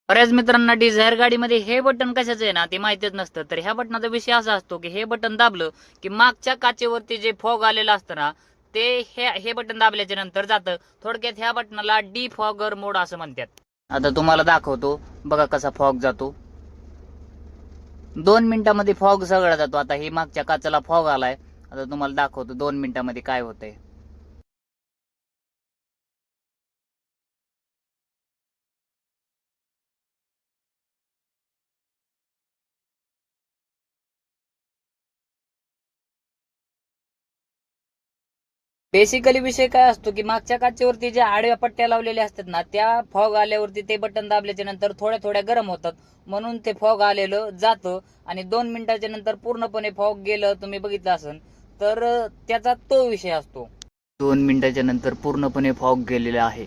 बऱ्याच मित्रांना डिझायर गाडीमध्ये हे बटन कशाचं आहे ना ते माहितीच नसतं. तर ह्या बटनाचा विषय असा असतो की हे बटन दाबलं की मागच्या काचेवरती जे फॉग आलेलं असतं ना ते हे बटन दाबल्याच्या नंतर जातं. थोडक्यात ह्या बटनाला डिफॉगर मोड असं म्हणतात. आता तुम्हाला दाखवतो बघा कसा फॉग जातो. 2 मिनिटांमध्ये फॉग सगळा जातो. आता हे मागच्या काचाला फॉग आलाय. आता तुम्हाला दाखवतो 2 मिनिटांमध्ये काय होतंय. बेसिकली विषय काय असतो की मागच्या काचेवरती ज्या आडव्या पट्ट्या लावलेल्या असतात ना त्या फॉग आल्यावरती ते बटन दाबल्याच्या नंतर थोड्या थोड्या गरम होतात. म्हणून ते फॉग आलेलं जातं आणि 2 मिनिटाच्या नंतर पूर्णपणे फॉग गेलं तुम्ही बघितलं असेल तर त्याचा तो विषय असतो. 2 मिनिटाच्या नंतर पूर्णपणे फॉग गेलेला आहे.